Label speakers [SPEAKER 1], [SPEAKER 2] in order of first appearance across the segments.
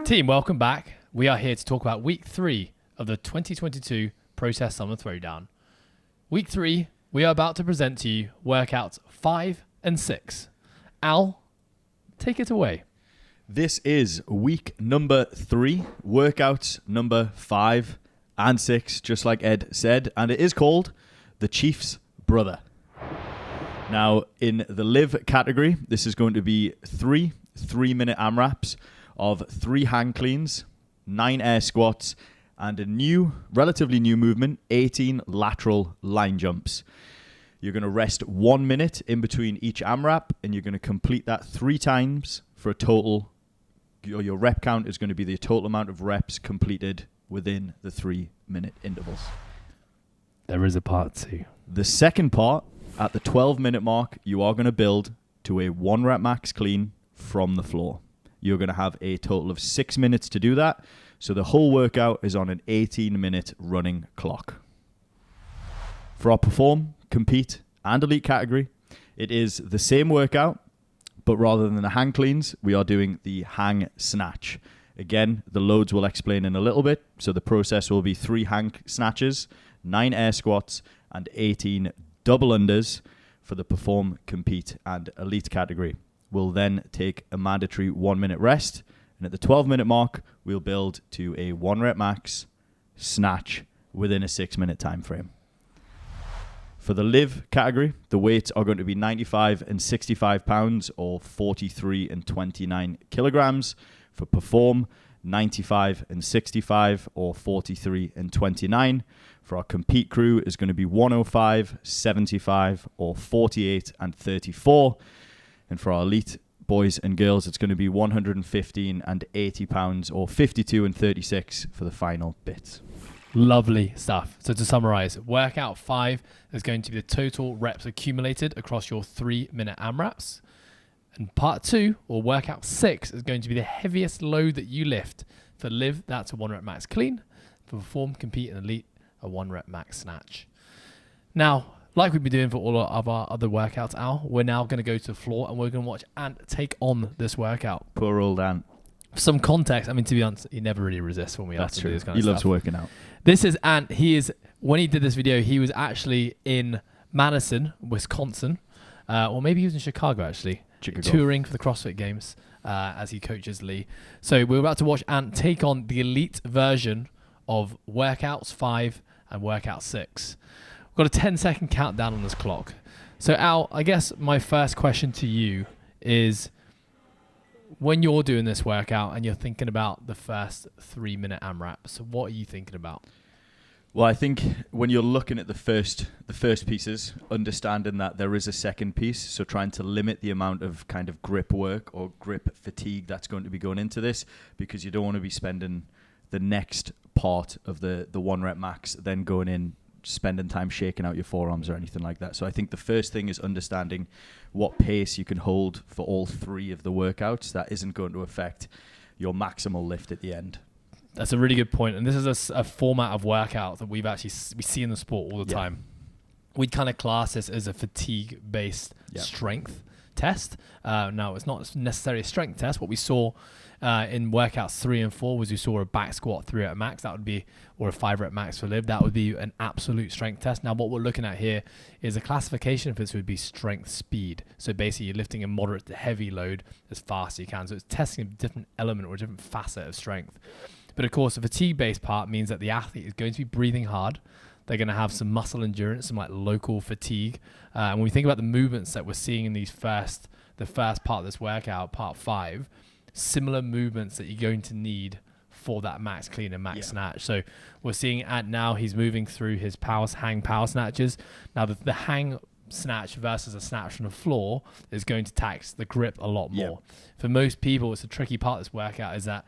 [SPEAKER 1] Team, welcome back. We are here to talk about week 3 of the 2022 Process Summer Throwdown. Week 3, we are about to present to you workouts 5 and 6. Al, take it away.
[SPEAKER 2] This is week number 3, workouts number 5 and 6, just like Ed said, and it is called the Chief's Brother. Now, in the live category, this is going to be 3 3-minute AMRAPs of 3 hang cleans, 9 air squats, and a relatively new movement, 18 lateral line jumps. You're going to rest 1 minute in between each AMRAP, and you're going to complete that 3 times for a total. Your rep count is going to be the total amount of reps completed within the 3-minute intervals.
[SPEAKER 1] There is a part 2.
[SPEAKER 2] The second part, at the 12-minute mark, you are going to build to a 1 rep max clean from the floor. You're going to have a total of 6 minutes to do that. So the whole workout is on an 18-minute running clock. For our perform, compete, and elite category, it is the same workout, but rather than the hang cleans, we are doing the hang snatch. Again, the loads we'll explain in a little bit. So the process will be 3 hang snatches, 9 air squats, and 18 double unders for the perform, compete, and elite category. We'll then take a mandatory 1-minute rest, and at the 12-minute mark, we'll build to a 1 rep max snatch within a 6-minute time frame. For the live category, the weights are going to be 95 and 65 pounds or 43 and 29 kilograms. For perform, 95 and 65 or 43 and 29. For our compete crew is going to be 105, 75 or 48 and 34. And for our elite boys and girls, it's going to be 115 and 80 pounds or 52 and 36 for the final bit.
[SPEAKER 1] Lovely stuff. So to summarize, workout 5 is going to be the total reps accumulated across your 3-minute AMRAPs. And part 2, or workout 6, is going to be the heaviest load that you lift. For live, that's a 1 rep max clean. For perform, compete, and elite, a 1 rep max snatch. Now, like we've been doing for all of our other workouts, Al, we're now going to go to the floor and we're going to watch Ant take on this workout.
[SPEAKER 2] Poor old Ant.
[SPEAKER 1] For some context, I mean, to be honest, he never really resists when we
[SPEAKER 2] That's
[SPEAKER 1] ask him
[SPEAKER 2] true.
[SPEAKER 1] to do this kind
[SPEAKER 2] He
[SPEAKER 1] of stuff.
[SPEAKER 2] loves working out.
[SPEAKER 1] This is Ant. When he did this video, he was actually in Madison, Wisconsin, or maybe he was in Chicago, actually, touring for the CrossFit Games as he coaches Lee. So we're about to watch Ant take on the elite version of workouts 5 and workout 6. We've got a 10-second countdown on this clock. So Al, I guess my first question to you is, when you're doing this workout and you're thinking about the first 3-minute AMRAPs, what are you thinking about?
[SPEAKER 2] Well, I think when you're looking at the first pieces, understanding that there is a second piece, so trying to limit the amount of kind of grip work or grip fatigue that's going to be going into this, because you don't want to be spending the next part of the 1 rep max then going in spending time shaking out your forearms or anything like that. So I think the first thing is understanding what pace you can hold for all 3 of the workouts. That isn't going to affect your maximal lift at the end.
[SPEAKER 1] That's a really good point. And this is a format of workout that we see in the sport all the time. We'd kind of class this as a fatigue-based strength test. Now, it's not necessarily a strength test. What we saw in workouts 3 and 4 was you saw a back squat 3 rep max. That would be, or a 5 rep max for live. That would be an absolute strength test. Now, what we're looking at here is a classification for this would be strength speed. So basically, you're lifting a moderate to heavy load as fast as you can. So it's testing a different element or a different facet of strength. But of course, the fatigue-based part means that the athlete is going to be breathing hard. They're going to have some muscle endurance, some like local fatigue. And when we think about the movements that we're seeing in the first part of this workout, part 5, similar movements that you're going to need for that max clean and max snatch. So we're seeing now he's moving through his hang power snatches. Now the hang snatch versus a snatch from the floor is going to tax the grip a lot more. For most people, it's a tricky part of this workout is that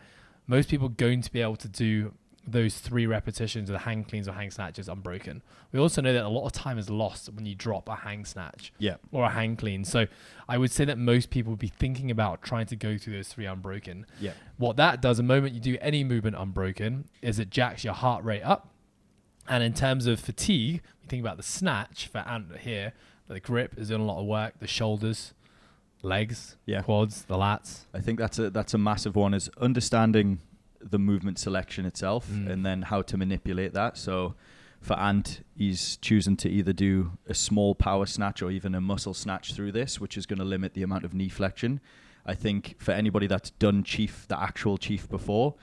[SPEAKER 1] most people are going to be able to do those 3 repetitions of the hang cleans or hang snatches unbroken. We also know that a lot of time is lost when you drop a hang snatch or a hang clean. So I would say that most people would be thinking about trying to go through those 3 unbroken. What that does, the moment you do any movement unbroken, is it jacks your heart rate up. And in terms of fatigue, we think about the snatch for Ant here, the grip is doing a lot of work, the shoulders, legs,
[SPEAKER 2] Yeah.
[SPEAKER 1] quads, the lats.
[SPEAKER 2] I think that's a massive one, is understanding the movement selection itself and then how to manipulate that. So for Ant, he's choosing to either do a small power snatch or even a muscle snatch through this, which is going to limit the amount of knee flexion. I think for anybody that's done Chief, the actual Chief before,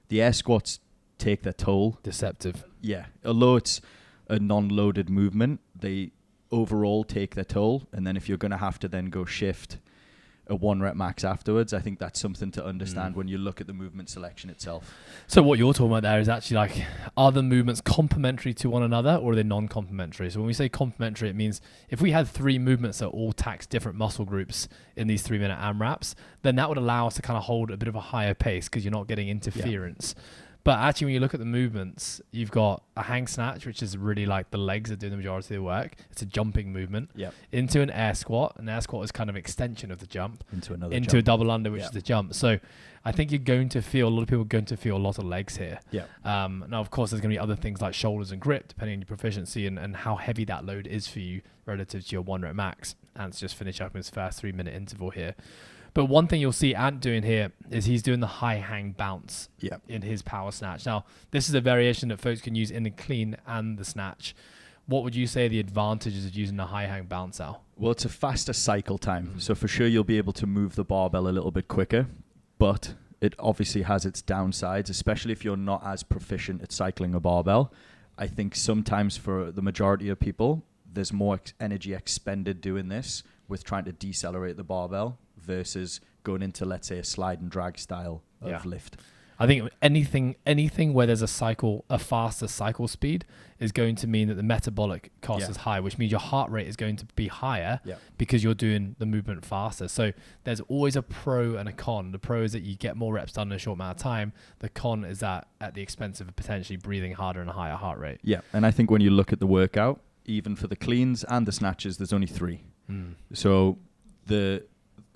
[SPEAKER 2] the air squats take their toll.
[SPEAKER 1] Deceptive.
[SPEAKER 2] Yeah. Although it's a non-loaded movement, they overall take their toll. And then if you're going to have to then go shift a 1 rep max afterwards, I think that's something to understand when you look at the movement selection itself.
[SPEAKER 1] So what you're talking about there is actually like, are the movements complementary to one another or are they non-complementary? So when we say complementary, it means if we had 3 movements that all tax different muscle groups in these 3-minute AMRAPs, then that would allow us to kind of hold a bit of a higher pace because you're not getting interference. Yeah. But actually, when you look at the movements, you've got a hang snatch, which is really like the legs are doing the majority of the work. It's a jumping movement. Yep. Into an air squat. An air squat is kind of extension of the jump. Into a double under, which is the jump. So I think a lot of people are going to feel a lot of legs here. Yeah. Now, of course, there's going to be other things like shoulders and grip, depending on your proficiency and how heavy that load is for you relative to your 1 rep max. Ant's just finished up his first 3-minute interval here. But one thing you'll see Ant doing here is he's doing the high hang bounce in his power snatch. Now, this is a variation that folks can use in the clean and the snatch. What would you say the advantages of using the high hang bounce are?
[SPEAKER 2] Well, it's a faster cycle time. So for sure, you'll be able to move the barbell a little bit quicker. But it obviously has its downsides, especially if you're not as proficient at cycling a barbell. I think sometimes for the majority of people, there's more energy expended doing this with trying to decelerate the barbell versus going into, let's say, a slide and drag style of lift.
[SPEAKER 1] I think anything where there's a faster cycle speed is going to mean that the metabolic cost is high, which means your heart rate is going to be higher because you're doing the movement faster. So there's always a pro and a con. The pro is that you get more reps done in a short amount of time. The con is that at the expense of potentially breathing harder and a higher heart rate.
[SPEAKER 2] Yeah, and I think when you look at the workout, even for the cleans and the snatches, there's only 3. So the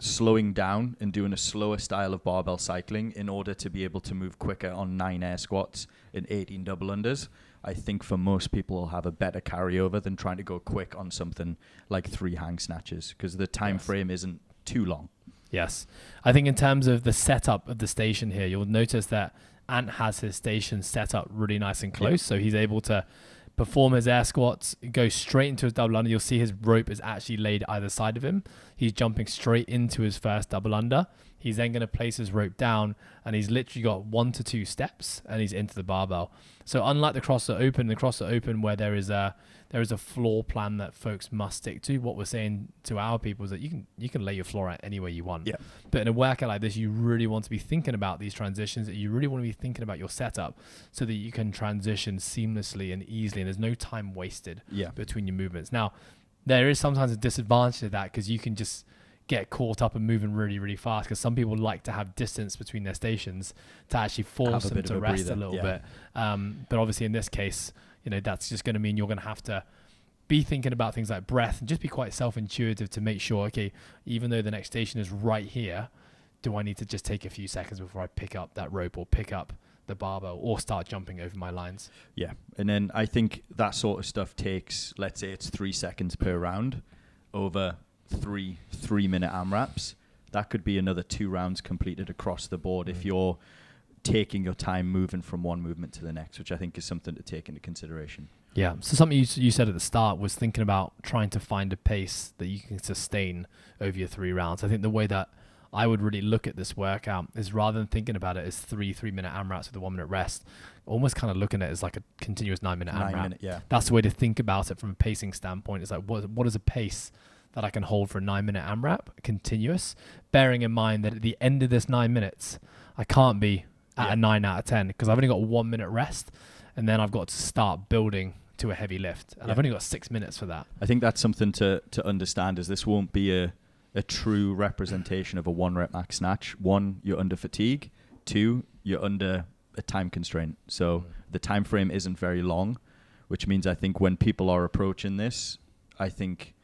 [SPEAKER 2] slowing down and doing a slower style of barbell cycling in order to be able to move quicker on 9 air squats and 18 double unders, I think for most people will have a better carryover than trying to go quick on something like 3 hang snatches because the time frame isn't too long.
[SPEAKER 1] Yes. I think in terms of the setup of the station here, you'll notice that Ant has his station set up really nice and close. So he's able to perform his air squats, go straight into his double under. You'll see his rope is actually laid either side of him. He's jumping straight into his first double under. He's then going to place his rope down and he's literally got 1 to 2 steps and he's into the barbell. So unlike the crosser open where there is a floor plan that folks must stick to, what we're saying to our people is that you can lay your floor out any way you want. Yeah. But in a workout like this, you really want to be thinking about these transitions, that you really want to be thinking about your setup so that you can transition seamlessly and easily and there's no time wasted between your movements. Now, there is sometimes a disadvantage to that because you can just get caught up and moving really, really fast because some people like to have distance between their stations to actually force them to rest a little bit. But obviously in this case, that's just going to mean you're going to have to be thinking about things like breath and just be quite self-intuitive to make sure, okay, even though the next station is right here, do I need to just take a few seconds before I pick up that rope or pick up the barbell or start jumping over my lines?
[SPEAKER 2] Yeah. And then I think that sort of stuff takes, let's say it's 3 seconds per round over 3-minute AMRAPs. That could be another 2 rounds completed across the board if you're taking your time moving from one movement to the next, which I think is something to take into consideration.
[SPEAKER 1] Yeah. So something you said at the start was thinking about trying to find a pace that you can sustain over your 3 rounds. I think the way that I would really look at this workout is rather than thinking about it as 3-minute AMRAPs with a 1 minute rest, almost kind of looking at it as like a continuous 9-minute AMRAP. That's the way to think about it from a pacing standpoint. It's like, what is a pace that I can hold for a 9-minute AMRAP continuous, bearing in mind that at the end of this 9 minutes, I can't be at a 9 out of 10 because I've only got 1 minute rest and then I've got to start building to a heavy lift. And I've only got 6 minutes for that. I
[SPEAKER 2] think that's something to understand is this won't be a true representation of a 1 rep max snatch. 1, you're under fatigue. 2, you're under a time constraint. So the time frame isn't very long, which means I think when people are approaching this, I think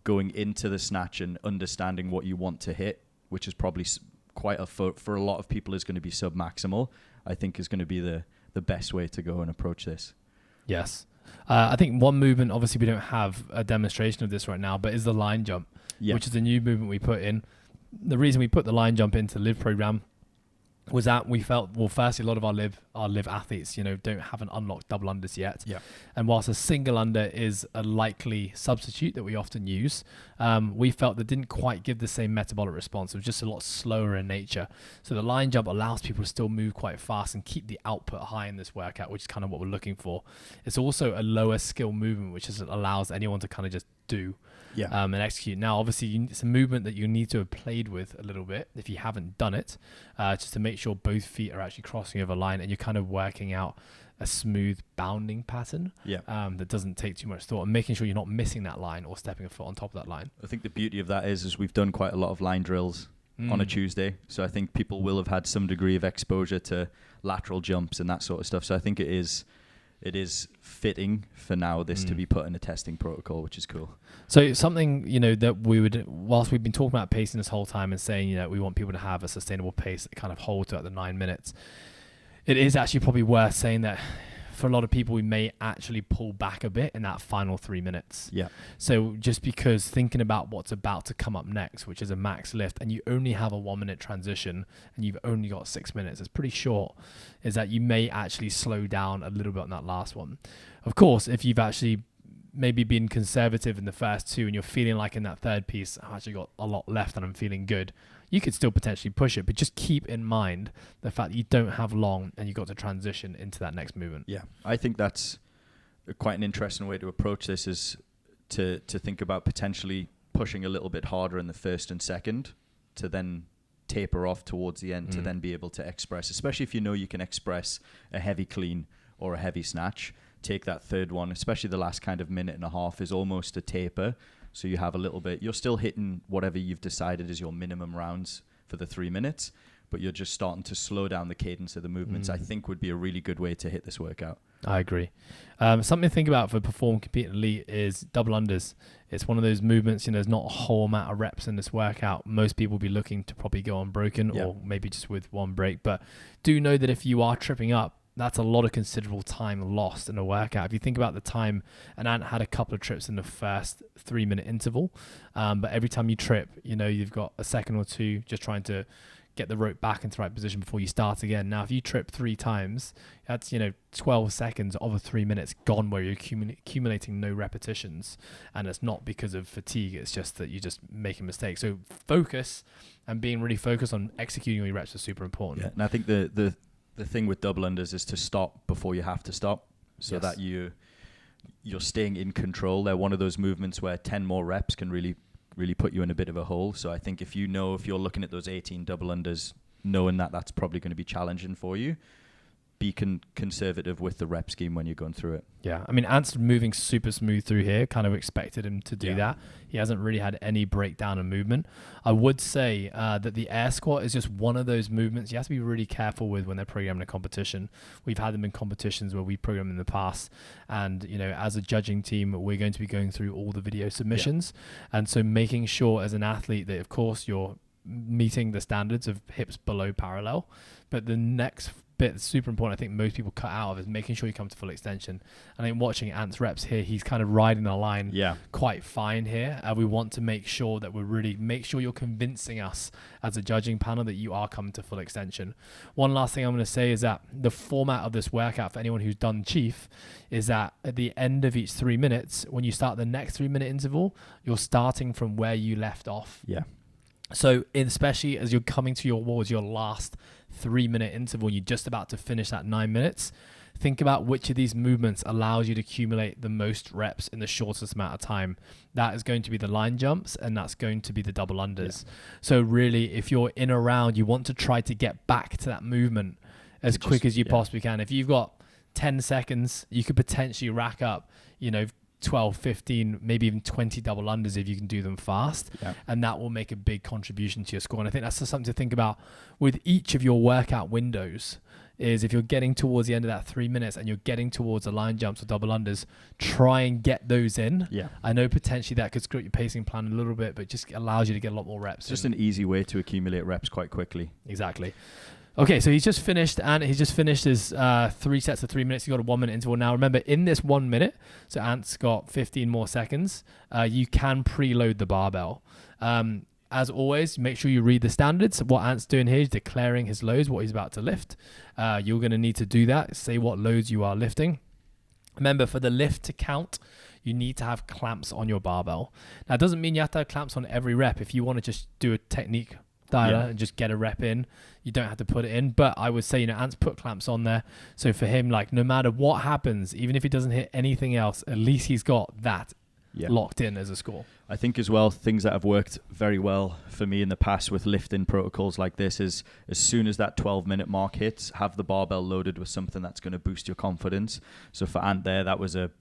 [SPEAKER 2] going into the snatch and understanding what you want to hit, which is probably quite for a lot of people is going to be sub-maximal, I think is going to be the best way to go and approach this.
[SPEAKER 1] Yes. I think one movement, obviously we don't have a demonstration of this right now, but is the line jump, which is a new movement we put in. the reason we put the line jump into the live program was that we felt, well, firstly, a lot of our live athletes, don't have an unlocked double unders yet.
[SPEAKER 2] Yeah.
[SPEAKER 1] And whilst a single under is a likely substitute that we often use, we felt that didn't quite give the same metabolic response. It was just a lot slower in nature. So the line jump allows people to still move quite fast and keep the output high in this workout, which is kind of what we're looking for. It's also a lower skill movement, which allows anyone to kind of just do. And execute. Now, obviously, it's a movement that you need to have played with a little bit if you haven't done it, just to make sure both feet are actually crossing over line and you're kind of working out a smooth bounding pattern that doesn't take too much thought, and making sure you're not missing that line or stepping a foot on top of that line.
[SPEAKER 2] I think the beauty of that is we've done quite a lot of line drills on a Tuesday, so I think people will have had some degree of exposure to lateral jumps and that sort of stuff. So I think it is fitting for now this to be put in a testing protocol, which is cool.
[SPEAKER 1] So something, that we would, whilst we've been talking about pacing this whole time and saying, we want people to have a sustainable pace that kind of holds throughout the 9 minutes, it is actually probably worth saying that for a lot of people, we may actually pull back a bit in that final 3 minutes.
[SPEAKER 2] Yeah.
[SPEAKER 1] So just because thinking about what's about to come up next, which is a max lift, and you only have a 1 minute transition and you've only got 6 minutes, it's pretty short, is that you may actually slow down a little bit on that last one. Of course, if you've actually maybe been conservative in the first two and you're feeling like in that third piece, I've actually got a lot left and I'm feeling good, you could still potentially push it, but just keep in mind the fact that you don't have long and you've got to transition into that next movement.
[SPEAKER 2] Yeah, I think that's quite an interesting way to approach this, is to think about potentially pushing a little bit harder in the first and second to then taper off towards the end to then be able to express, especially if you can express a heavy clean or a heavy snatch. Take that third one, especially the last kind of minute and a half, is almost a taper. So you have a little bit, you're still hitting whatever you've decided is your minimum rounds for the 3 minutes, but you're just starting to slow down the cadence of the movements. I think would be a really good way to hit this workout.
[SPEAKER 1] I agree. Something to think about for Perform, Compete, and Elite is double unders. It's one of those movements, there's not a whole amount of reps in this workout. Most people will be looking to probably go unbroken or maybe just with one break. But do know that if you are tripping up, that's a lot of considerable time lost in a workout. If you think about the time, and Ant had a couple of trips in the first 3 minute interval, but every time you trip, you've got a second or two just trying to get the rope back into the right position before you start again. Now, if you trip 3 times, that's 12 seconds of a 3 minutes gone where you're accumulating no repetitions, and it's not because of fatigue. It's just that you're just making mistakes. So focus, and being really focused on executing your reps is super important.
[SPEAKER 2] Yeah, and I think the thing with double unders is to stop before you have to stop, so that you're staying in control. They're one of those movements where 10 more reps can really put you in a bit of a hole. So I think if you're looking at those 18 double unders, knowing that that's probably going to be challenging for you, be conservative with the rep scheme when you're going through it.
[SPEAKER 1] Yeah, I mean, Ant's moving super smooth through here. Kind of expected him to do that. He hasn't really had any breakdown in movement. I would say that the air squat is just one of those movements you have to be really careful with when they're programming a competition. We've had them in competitions where we programmed in the past, and as a judging team, we're going to be going through all the video submissions, and so making sure as an athlete that, of course, you're meeting the standards of hips below parallel, but the next bit that's super important, I think most people cut out of, is making sure you come to full extension. And I think watching Ant's reps here, he's kind of riding the line quite fine here. We want to make sure that make sure you're convincing us as a judging panel that you are coming to full extension. One last thing I'm going to say is that the format of this workout, for anyone who's done Chief, is that at the end of each 3 minutes, when you start the next 3 minute interval, you're starting from where you left off.
[SPEAKER 2] Yeah.
[SPEAKER 1] So especially as you're coming towards your last 3 minute interval, you're just about to finish that 9 minutes, think about which of these movements allows you to accumulate the most reps in the shortest amount of time. That is going to be the line jumps, and that's going to be the double unders. So really, if you're in a round, you want to try to get back to that movement as quick as you possibly can. If you've got 10 seconds, you could potentially rack up, 12, 15, maybe even 20 double unders if you can do them fast. And that will make a big contribution to your score. And I think that's just something to think about with each of your workout windows, is if you're getting towards the end of that 3 minutes and you're getting towards the line jumps or double unders, try and get those in. I know potentially that could screw up your pacing plan a little bit, but it just allows you to get a lot more reps.
[SPEAKER 2] Just an easy way to accumulate reps quite quickly.
[SPEAKER 1] Exactly. Okay, so he's just finished, and he's just finished his 3 sets of 3 minutes. He's got a 1 minute interval. Now, remember, in this 1 minute, so Ant's got 15 more seconds, you can preload the barbell. as always, make sure you read the standards. What Ant's doing here is declaring his loads, what he's about to lift. You're going to need to do that. Say what loads you are lifting. Remember, for the lift to count, you need to have clamps on your barbell. Now, it doesn't mean you have to have clamps on every rep. If you want to just do a technique dialer and just get a rep in, you don't have to put it in. But I would say, Ant's put clamps on there. So for him, like, no matter what happens, even if he doesn't hit anything else, at least he's got that locked in as a score.
[SPEAKER 2] I think as well, things that have worked very well for me in the past with lifting protocols like this is, as soon as that 12-minute mark hits, have the barbell loaded with something that's going to boost your confidence. So for Ant there, that was a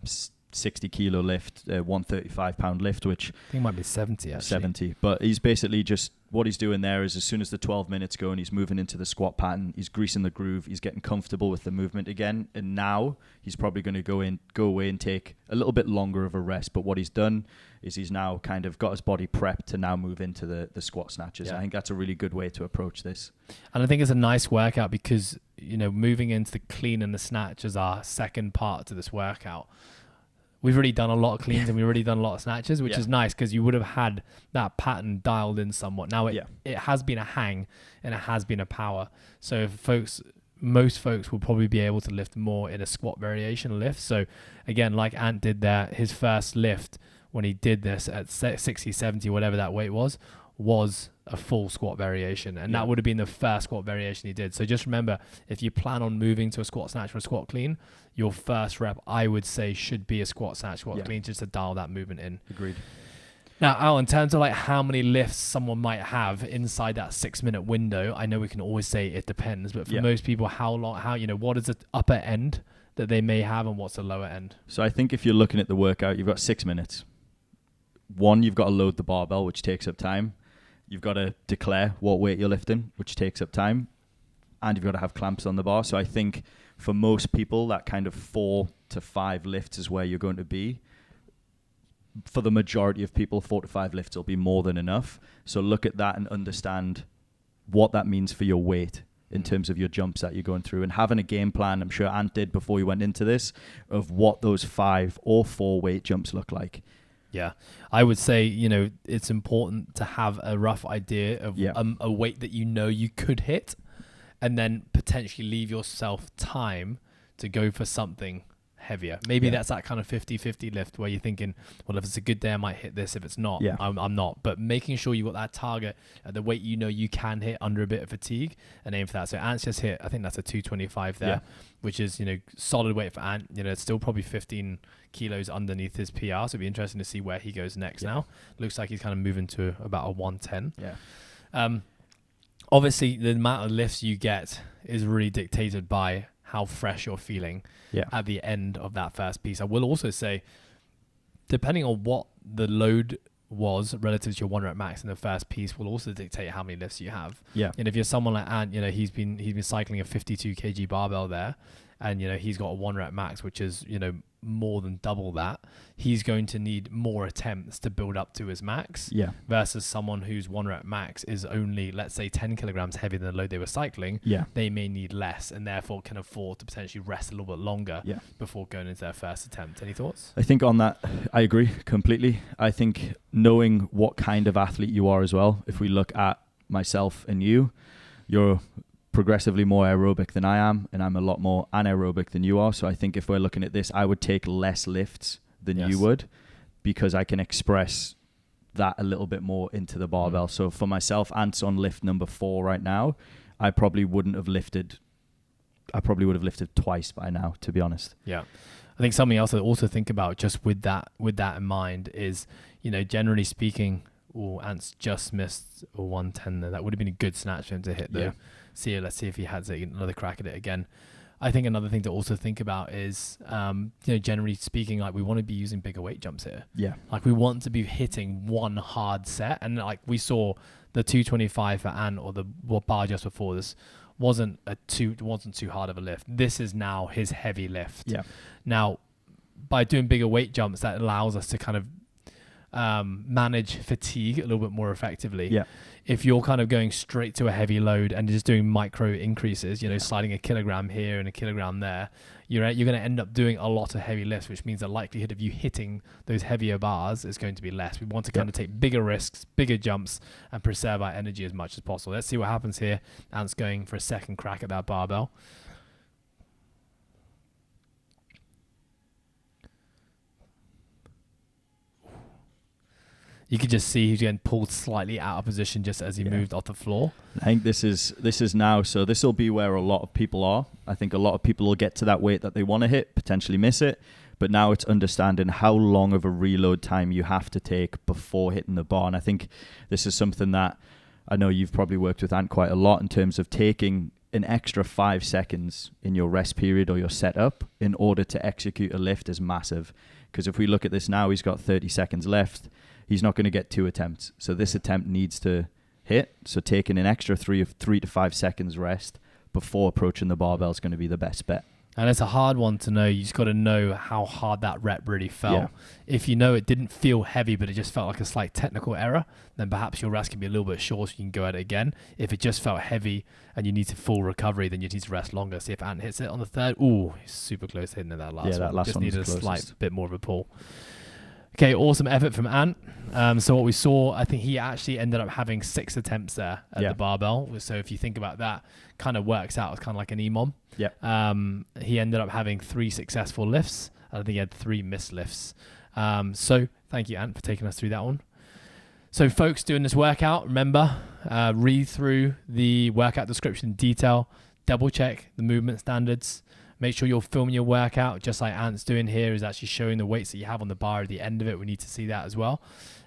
[SPEAKER 2] 60 kilo lift, 135 pound lift, which
[SPEAKER 1] I think it might be 70 actually.
[SPEAKER 2] 70. But he's basically just, what he's doing there is, as soon as the 12 minutes go and he's moving into the squat pattern, he's greasing the groove, he's getting comfortable with the movement again. And now he's probably going to go away and take a little bit longer of a rest. But what he's done is he's now kind of got his body prepped to now move into the squat snatches. I think that's a really good way to approach this. And
[SPEAKER 1] I think it's a nice workout because, moving into the clean and the snatch as our second part to this workout, we've already done a lot of cleans and we've already done a lot of snatches, which is nice because you would have had that pattern dialed in somewhat. Now it has been a hang and it has been a power. So most folks will probably be able to lift more in a squat variation lift. So again, like Ant did there, his first lift when he did this at 60, 70, whatever that weight was a full squat variation. And that would have been the first squat variation he did. So just remember, if you plan on moving to a squat snatch or a squat clean, your first rep, I would say, should be a squat snatch, squat clean, just to dial that movement in.
[SPEAKER 2] Agreed.
[SPEAKER 1] Now, Al, in terms of like how many lifts someone might have inside that 6-minute window, I know we can always say it depends, but for most people, how long, what is the upper end that they may have and what's the lower end?
[SPEAKER 2] So I think if you're looking at the workout, you've got 6 minutes. One, you've got to load the barbell, which takes up time. You've got to declare what weight you're lifting, which takes up time. And you've got to have clamps on the bar. So I think for most people, that kind of 4 to 5 lifts is where you're going to be. For the majority of people, 4 to 5 lifts will be more than enough. So look at that and understand what that means for your weight in terms of your jumps that you're going through, and having a game plan, I'm sure Ant did before he went into this, of what those 5 or 4 weight jumps look like.
[SPEAKER 1] Yeah, I would say, it's important to have a rough idea of a weight that you could hit, and then potentially leave yourself time to go for something heavier. Maybe that's that kind of 50-50 lift where you're thinking, well, if it's a good day, I might hit this. If it's not, I'm not. But making sure you got that target at the weight you can hit under a bit of fatigue and aim for that. So Ant's just hit, I think that's a 225 there, which is, solid weight for Ant. It's still probably 15 kilos underneath his PR. So it'll be interesting to see where he goes next now. Looks like he's kind of moving to about a 110.
[SPEAKER 2] Yeah.
[SPEAKER 1] Obviously, the amount of lifts you get is really dictated by how fresh you're feeling at the end of that first piece. I will also say, depending on what the load was relative to your 1 rep max in the first piece, will also dictate how many lifts you have. Yeah. And if you're someone like Ant, he's been cycling a 52 kg barbell there, and he's got a 1 rep max, which is more than double that. He's going to need more attempts to build up to his max. Yeah. Versus someone whose 1 rep max is only, let's say, 10 kilograms heavier than the load they were cycling. Yeah. They may need less and therefore can afford to potentially rest a little bit longer before going into their first attempt. Any thoughts?
[SPEAKER 2] I think on that, I agree completely. I think knowing what kind of athlete you are as well. If we look at myself and you're progressively more aerobic than I am, and I'm a lot more anaerobic than you are. So I think if we're looking at this, I would take less lifts than you would, because I can express that a little bit more into the barbell. So for myself, Ant's on lift number 4 right now. I probably would have lifted twice by now, to be honest.
[SPEAKER 1] Yeah. I think something else to also think about just with that in mind is, generally speaking, Ant's just missed a 110 there. That would have been a good snatch for him to hit though. Yeah. Let's see if he has another crack at it again. I think another thing to also think about is, generally speaking, like we want to be using bigger weight jumps here. Yeah. Like we want to be hitting one hard set. And like we saw the 225 for Ant, or the bar just before this, wasn't too hard of a lift. This is now his heavy lift. Yeah. Now, by doing bigger weight jumps, that allows us to kind of manage fatigue a little bit more effectively.
[SPEAKER 2] Yeah.
[SPEAKER 1] If you're kind of going straight to a heavy load and just doing micro increases, sliding a kilogram here and a kilogram there, you're going to end up doing a lot of heavy lifts, which means the likelihood of you hitting those heavier bars is going to be less. We want to kind of take bigger risks, bigger jumps, and preserve our energy as much as possible. Let's see what happens here. Ant's going for a second crack at that barbell. You could just see he's getting pulled slightly out of position just as he moved off the floor.
[SPEAKER 2] I think this is now, so this will be where a lot of people are. I think a lot of people will get to that weight that they want to hit, potentially miss it. But now it's understanding how long of a reload time you have to take before hitting the bar. And I think this is something that I know you've probably worked with Ant quite a lot in terms of taking an extra 5 seconds in your rest period or your setup in order to execute a lift is massive. Because if we look at this now, he's got 30 seconds left. He's not going to get 2 attempts. So this attempt needs to hit. So taking an extra 3 to 5 seconds rest before approaching the barbell is going to be the best bet.
[SPEAKER 1] And it's a hard one to know. You just got to know how hard that rep really felt.
[SPEAKER 2] Yeah.
[SPEAKER 1] If you know it didn't feel heavy, but it just felt like a slight technical error, then perhaps your rest can be a little bit short so you can go at it again. If it just felt heavy and you need to full recovery, then you need to rest longer. See if Ant hits it on the third. Ooh, he's super close to hitting that last one.
[SPEAKER 2] That last
[SPEAKER 1] just
[SPEAKER 2] one
[SPEAKER 1] needed a
[SPEAKER 2] closest.
[SPEAKER 1] slight bit more of a pull. Okay, awesome effort from Ant. So what we saw, I think he actually ended up having 6 attempts there at the barbell. So if you think about that, kind of works out as kind of like an EMOM.
[SPEAKER 2] Yeah.
[SPEAKER 1] He ended up having 3 successful lifts. I think he had 3 missed lifts. So thank you, Ant, for taking us through that one. So folks doing this workout, remember, read through the workout description in detail, double check the movement standards. Make sure you're filming your workout, just like Ant's doing here, is actually showing the weights that you have on the bar at the end of it. We need to see that as well.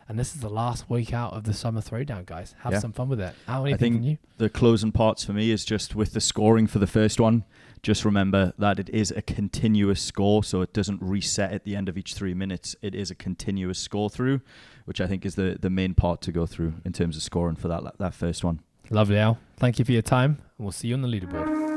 [SPEAKER 1] And this is the last workout of the summer throwdown, guys. Have some fun with it.
[SPEAKER 2] I think the closing parts for me is just with the scoring for the first one. Just remember that it is a continuous score, so it doesn't reset at the end of each 3 minutes. It is a continuous score through, which I think is the main part to go through in terms of scoring for that first one.
[SPEAKER 1] Lovely, Al. Thank you for your time, and we'll see you on the leaderboard.